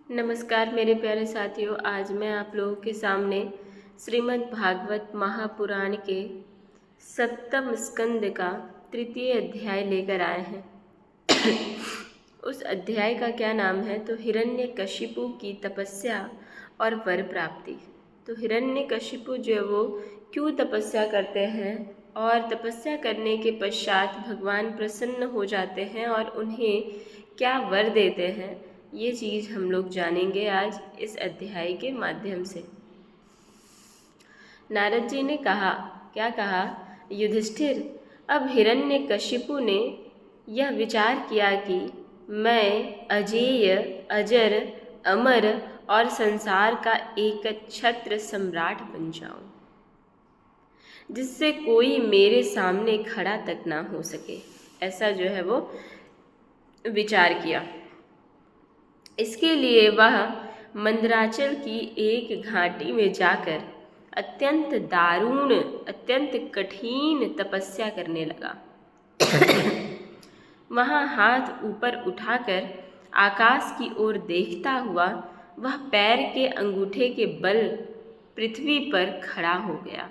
नमस्कार मेरे प्यारे साथियों। आज मैं आप लोगों के सामने श्रीमद् भागवत महापुराण के सप्तम स्कंद का तृतीय अध्याय लेकर आए हैं। उस अध्याय का क्या नाम है तो हिरण्यकशिपु की तपस्या और वर प्राप्ति। तो हिरण्यकशिपु जो है वो क्यों तपस्या करते हैं और तपस्या करने के पश्चात भगवान प्रसन्न हो जाते हैं और उन्हें क्या वर देते हैं, ये चीज़ हम लोग जानेंगे आज इस अध्याय के माध्यम से। नारद जी ने कहा, क्या कहा? युधिष्ठिर, अब हिरण्यकशिपु ने यह विचार किया कि मैं अजेय, अजर, अमर और संसार का एक छत्र सम्राट बन जाऊं, जिससे कोई मेरे सामने खड़ा तक ना हो सके। ऐसा जो है वो विचार किया। इसके लिए वह मंदराचल की एक घाटी में जाकर अत्यंत दारुण, अत्यंत कठिन तपस्या करने लगा। वहाँ हाथ ऊपर उठाकर आकाश की ओर देखता हुआ वह पैर के अंगूठे के बल पृथ्वी पर खड़ा हो गया।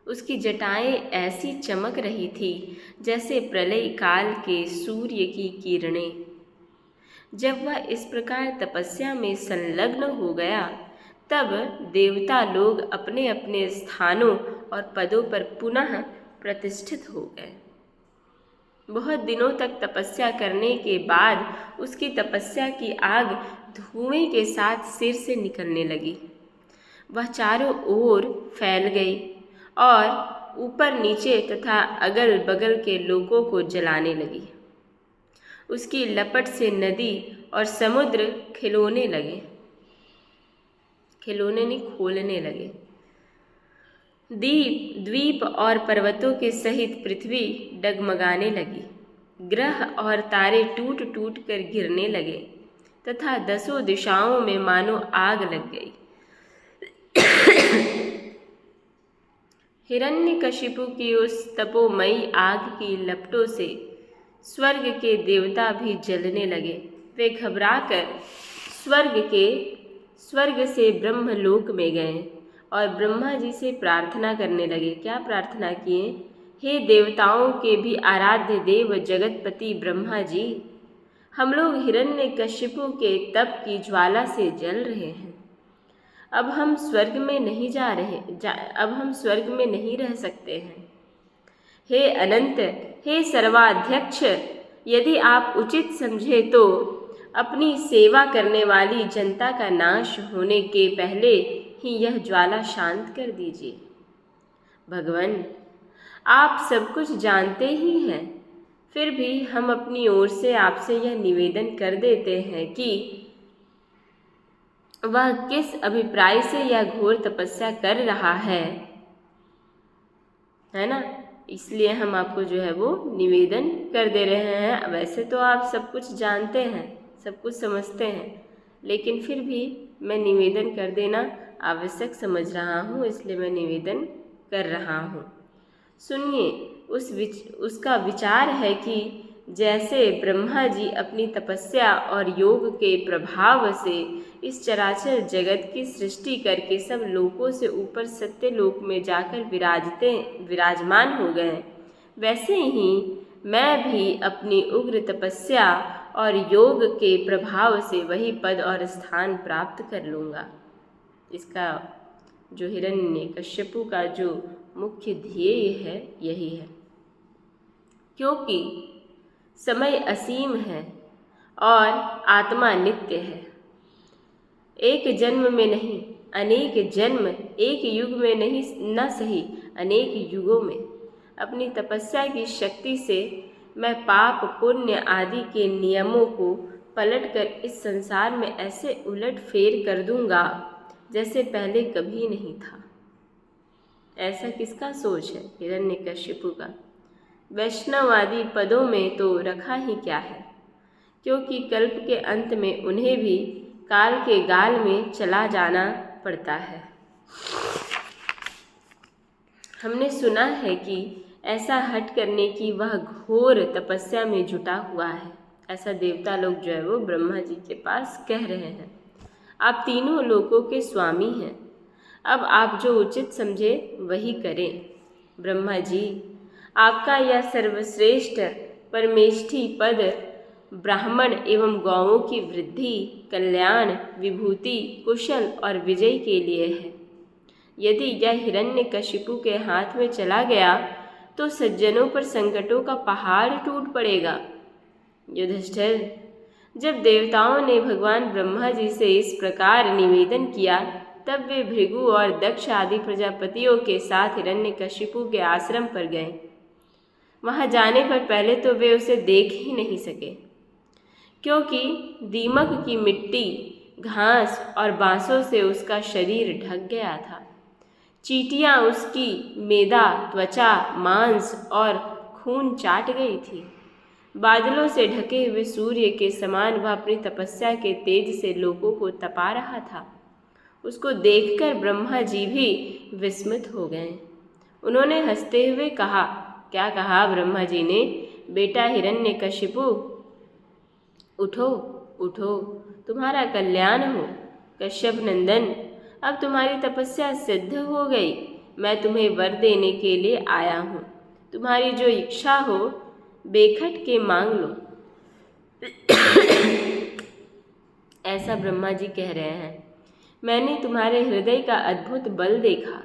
उसकी जटाएं ऐसी चमक रही थी जैसे प्रलय काल के सूर्य की किरणें। जब वह इस प्रकार तपस्या में संलग्न हो गया, तब देवता लोग अपने अपने स्थानों और पदों पर पुनः प्रतिष्ठित हो गए। बहुत दिनों तक तपस्या करने के बाद उसकी तपस्या की आग धुएं के साथ सिर से निकलने लगी। वह चारों ओर फैल गई और ऊपर नीचे तथा अगल बगल के लोगों को जलाने लगी। उसकी लपट से नदी और समुद्र खिलौने लगे, खिलौने नहीं खोलने लगे। द्वीप और पर्वतों के सहित पृथ्वी डगमगाने लगी। ग्रह और तारे टूट टूट कर गिरने लगे तथा दसों दिशाओं में मानो आग लग गई। हिरण्यकशिपु की उस तपोमयी आग की लपटों से स्वर्ग के देवता भी जलने लगे। वे घबराकर स्वर्ग से ब्रह्मलोक में गए और ब्रह्मा जी से प्रार्थना करने लगे। क्या प्रार्थना किए? हे देवताओं के भी आराध्य देव जगतपति ब्रह्मा जी, हम लोग हिरण्यकशिपु के तप की ज्वाला से जल रहे हैं। अब हम स्वर्ग में नहीं रह सकते हैं। हे अनंत, हे सर्वाध्यक्ष, यदि आप उचित समझे तो अपनी सेवा करने वाली जनता का नाश होने के पहले ही यह ज्वाला शांत कर दीजिए। भगवान, आप सब कुछ जानते ही हैं, फिर भी हम अपनी ओर से आपसे यह निवेदन कर देते हैं कि वह किस अभिप्राय से यह घोर तपस्या कर रहा है ना? इसलिए हम आपको जो है वो निवेदन कर दे रहे हैं। वैसे तो आप सब कुछ जानते हैं, सब कुछ समझते हैं, लेकिन फिर भी मैं निवेदन कर देना आवश्यक समझ रहा हूँ, इसलिए मैं निवेदन कर रहा हूँ। सुनिए, उसका विचार है कि जैसे ब्रह्मा जी अपनी तपस्या और योग के प्रभाव से इस चराचर जगत की सृष्टि करके सब लोकों से ऊपर सत्य लोक में जाकर विराजमान हो गए, वैसे ही मैं भी अपनी उग्र तपस्या और योग के प्रभाव से वही पद और स्थान प्राप्त कर लूँगा। इसका जो हिरण्यकशिपु का जो मुख्य ध्येय है यही है, क्योंकि समय असीम है और आत्मा नित्य है। एक जन्म में नहीं, अनेक जन्म, एक युग में नहीं, न सही अनेक युगों में अपनी तपस्या की शक्ति से मैं पाप पुण्य आदि के नियमों को पलटकर इस संसार में ऐसे उलट फेर कर दूंगा जैसे पहले कभी नहीं था। ऐसा किसका सोच है? हिरण्यकशिपु का। वैष्णवादी पदों में तो रखा ही क्या है, क्योंकि कल्प के अंत में उन्हें भी काल के गाल में चला जाना पड़ता है। हमने सुना है कि ऐसा हट करने की वह घोर तपस्या में जुटा हुआ है। ऐसा देवता लोग जो है वो ब्रह्मा जी के पास कह रहे हैं। आप तीनों लोकों के स्वामी हैं, अब आप जो उचित समझे वही करें। ब्रह्मा जी, आपका यह सर्वश्रेष्ठ परमेष्ठी पद ब्राह्मण एवं गौओं की वृद्धि, कल्याण, विभूति, कुशल और विजय के लिए है। यदि यह हिरण्यकशिपु के हाथ में चला गया तो सज्जनों पर संकटों का पहाड़ टूट पड़ेगा। युधिष्ठिर, जब देवताओं ने भगवान ब्रह्मा जी से इस प्रकार निवेदन किया तब वे भृगु और दक्ष आदि प्रजापतियों के साथ हिरण्यकशिपु के आश्रम पर गए। वहां जाने पर पहले तो वे उसे देख ही नहीं सके, क्योंकि दीमक की मिट्टी, घास और बांसों से उसका शरीर ढक गया था। चींटियां उसकी मेदा, त्वचा, मांस और खून चाट गई थी। बादलों से ढके हुए सूर्य के समान वह अपनी तपस्या के तेज से लोगों को तपा रहा था। उसको देखकर ब्रह्मा जी भी विस्मित हो गए। उन्होंने हंसते हुए कहा, क्या कहा ब्रह्मा जी ने? बेटा हिरण्यकशिपु, उठो उठो, तुम्हारा कल्याण हो। कश्यप नंदन, अब तुम्हारी तपस्या सिद्ध हो गई। मैं तुम्हें वर देने के लिए आया हूँ। तुम्हारी जो इच्छा हो बेखट के मांग लो। ऐसा ब्रह्मा जी कह रहे हैं। मैंने तुम्हारे हृदय का अद्भुत बल देखा।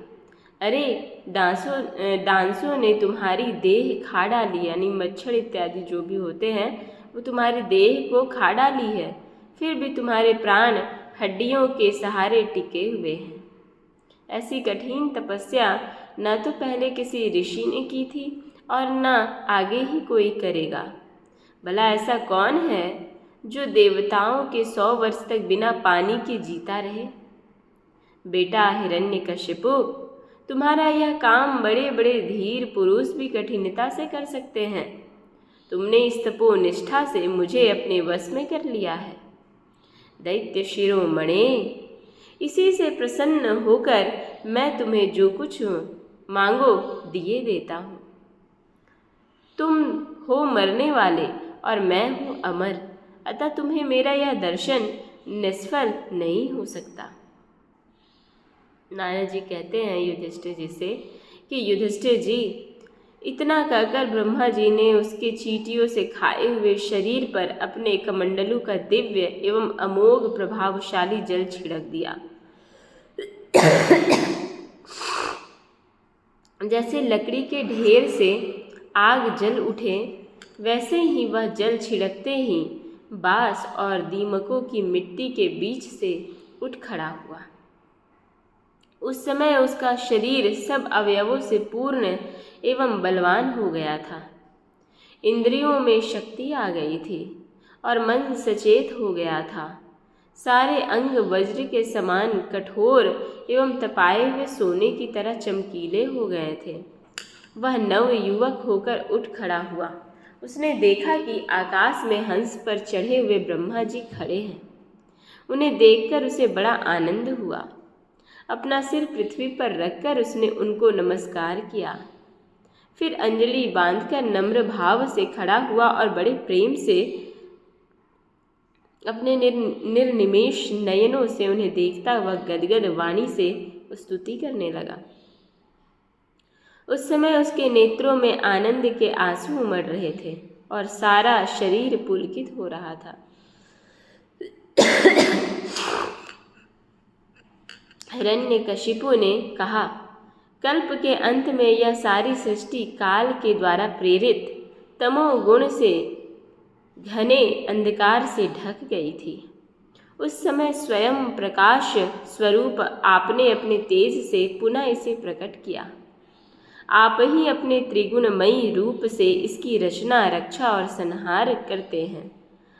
अरे डांसों ने तुम्हारी देह खा डाली, यानी मच्छर इत्यादि जो भी होते हैं वो तुम्हारी देह को खा डाली है, फिर भी तुम्हारे प्राण हड्डियों के सहारे टिके हुए हैं। ऐसी कठिन तपस्या न तो पहले किसी ऋषि ने की थी और न आगे ही कोई करेगा। भला ऐसा कौन है जो देवताओं के 100 वर्ष तक बिना पानी के जीता रहे? बेटा हिरण्यकशिपु, तुम्हारा यह काम बड़े बड़े धीर पुरुष भी कठिनता से कर सकते हैं। तुमने इस तपोनिष्ठा से मुझे अपने वश में कर लिया है। दैत्य शिरोमणे, इसी से प्रसन्न होकर मैं तुम्हें जो कुछ मांगो दिए देता हूँ। तुम हो मरने वाले और मैं हूँ अमर, अतः तुम्हें मेरा यह दर्शन निष्फल नहीं हो सकता। नारद जी कहते हैं युधिष्ठिर जी से कि युधिष्ठिर जी, इतना कहकर ब्रह्मा जी ने उसके चींटियों से खाए हुए शरीर पर अपने कमंडलू का दिव्य एवं अमोघ प्रभावशाली जल छिड़क दिया। जैसे लकड़ी के ढेर से आग जल उठे, वैसे ही वह जल छिड़कते ही बांस और दीमकों की मिट्टी के बीच से उठ खड़ा हुआ। उस समय उसका शरीर सब अवयवों से पूर्ण एवं बलवान हो गया था। इंद्रियों में शक्ति आ गई थी और मन सचेत हो गया था। सारे अंग वज्र के समान कठोर एवं तपाए हुए सोने की तरह चमकीले हो गए थे। वह नव युवक होकर उठ खड़ा हुआ। उसने देखा कि आकाश में हंस पर चढ़े हुए ब्रह्मा जी खड़े हैं। उन्हें देखकर उसे बड़ा आनंद हुआ। अपना सिर पृथ्वी पर रखकर उसने उनको नमस्कार किया। फिर अंजलि बांधकर नम्र भाव से खड़ा हुआ और बड़े प्रेम से अपने निर्निमेष नयनों से उन्हें देखता हुआ गदगद वाणी से स्तुति करने लगा। उस समय उसके नेत्रों में आनंद के आंसू उमड़ रहे थे और सारा शरीर पुलकित हो रहा था। हिरण्यकशिपु ने कहा, कल्प के अंत में यह सारी सृष्टि काल के द्वारा प्रेरित तमोगुण से घने अंधकार से ढक गई थी। उस समय स्वयं प्रकाश स्वरूप आपने अपने तेज से पुनः इसे प्रकट किया। आप ही अपने त्रिगुणमयी रूप से इसकी रचना, रक्षा और संहार करते हैं।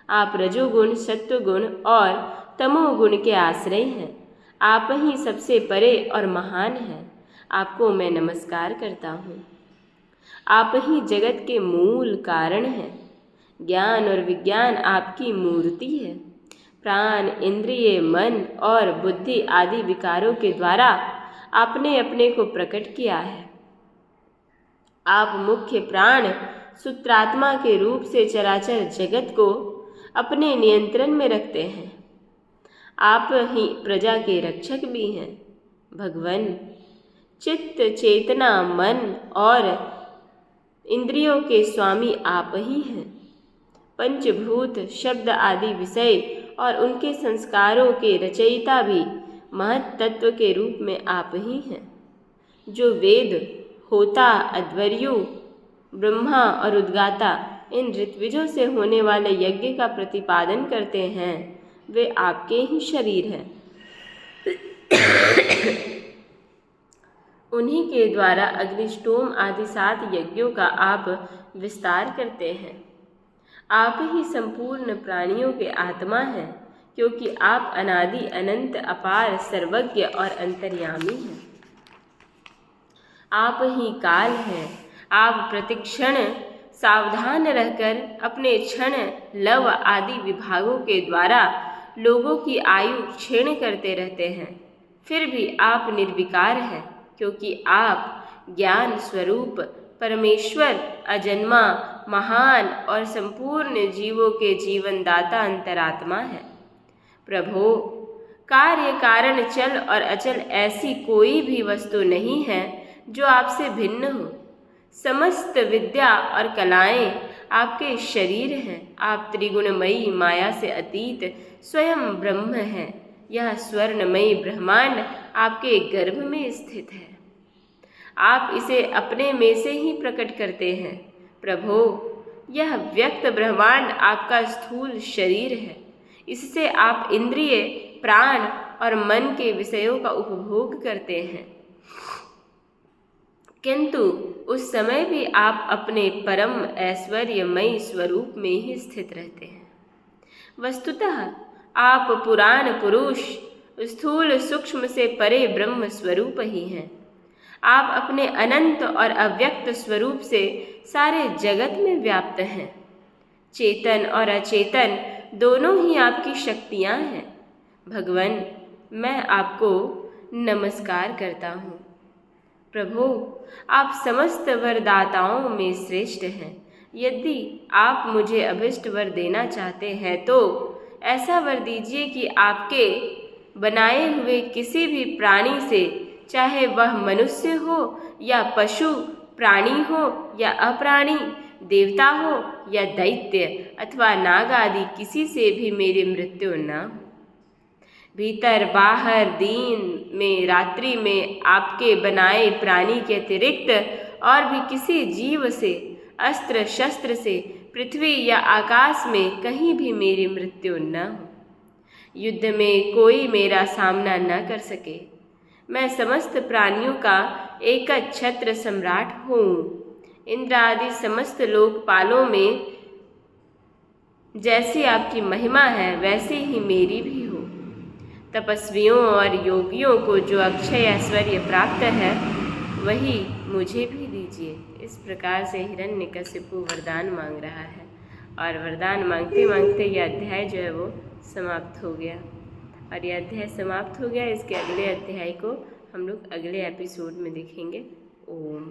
आप रजोगुण, सत्वगुण और तमोगुण के आश्रय हैं। आप ही सबसे परे और महान हैं। आपको मैं नमस्कार करता हूँ। आप ही जगत के मूल कारण हैं। ज्ञान और विज्ञान आपकी मूर्ति है। प्राण, इंद्रिय, मन और बुद्धि आदि विकारों के द्वारा आपने अपने को प्रकट किया है। आप मुख्य प्राण सूत्रात्मा के रूप से चराचर जगत को अपने नियंत्रण में रखते हैं। आप ही प्रजा के रक्षक भी हैं। भगवान, चित्त, चेतना, मन और इंद्रियों के स्वामी आप ही हैं। पंचभूत, शब्द आदि विषय और उनके संस्कारों के रचयिता भी महत तत्व के रूप में आप ही हैं। जो वेद, होता, अध्वर्यु, ब्रह्मा और उद्गाता इन ऋत्विजों से होने वाले यज्ञ का प्रतिपादन करते हैं, वे आपके ही शरीर हैं। उन्हीं के द्वारा अग्निष्टोम आदि 7 यज्ञों का आप विस्तार करते हैं। आप ही संपूर्ण प्राणियों के आत्मा हैं, क्योंकि आप अनादि अनंत अपार सर्वज्ञ और अंतर्यामी हैं। आप ही काल हैं। आप प्रतिक्षण सावधान रहकर अपने क्षण, लव आदि विभागों के द्वारा लोगों की आयु क्षीण करते रहते हैं। फिर भी आप निर्विकार हैं, क्योंकि आप ज्ञान स्वरूप परमेश्वर, अजन्मा, महान और संपूर्ण जीवों के जीवनदाता अंतरात्मा है। प्रभो, कार्य, कारण, चल और अचल ऐसी कोई भी वस्तु नहीं है जो आपसे भिन्न हो। समस्त विद्या और कलाएं आपके शरीर हैं। आप त्रिगुणमयी माया से अतीत स्वयं ब्रह्म हैं। यह स्वर्णमयी ब्रह्मांड आपके गर्भ में स्थित है। आप इसे अपने में से ही प्रकट करते हैं। प्रभो, यह व्यक्त ब्रह्मांड आपका स्थूल शरीर है। इससे आप इंद्रिय, प्राण और मन के विषयों का उपभोग करते हैं, किंतु उस समय भी आप अपने परम ऐश्वर्यमयी स्वरूप में ही स्थित रहते हैं। वस्तुतः आप पुराण पुरुष, स्थूल सूक्ष्म से परे ब्रह्म स्वरूप ही हैं। आप अपने अनंत और अव्यक्त स्वरूप से सारे जगत में व्याप्त हैं। चेतन और अचेतन दोनों ही आपकी शक्तियाँ हैं। भगवान, मैं आपको नमस्कार करता हूँ। प्रभु, आप समस्त वरदाताओं में श्रेष्ठ हैं। यदि आप मुझे अभिष्ट वर देना चाहते हैं तो ऐसा वर दीजिए कि आपके बनाए हुए किसी भी प्राणी से, चाहे वह मनुष्य हो या पशु प्राणी हो या अप्राणी, देवता हो या दैत्य अथवा नाग आदि, किसी से भी मेरी मृत्यु न हो। भीतर बाहर, दिन में रात्रि में आपके बनाए प्राणी के अतिरिक्त और भी किसी जीव से, अस्त्र शस्त्र से, पृथ्वी या आकाश में कहीं भी मेरी मृत्यु न हो। युद्ध में कोई मेरा सामना न कर सके। मैं समस्त प्राणियों का एक छत्र सम्राट हूँ। इंद्र आदि समस्त लोकपालों में जैसी आपकी महिमा है, वैसी ही मेरी भी हो। तपस्वियों और योगियों को जो अक्षय ऐश्वर्य प्राप्त है, वही मुझे भी दीजिए। इस प्रकार से हिरण्यकशिपु वरदान मांग रहा है, और वरदान मांगते मांगते यह अध्याय जो है वो समाप्त हो गया। और यह अध्याय समाप्त हो गया। इसके अगले अध्याय को हम लोग अगले एपिसोड में देखेंगे। ओम।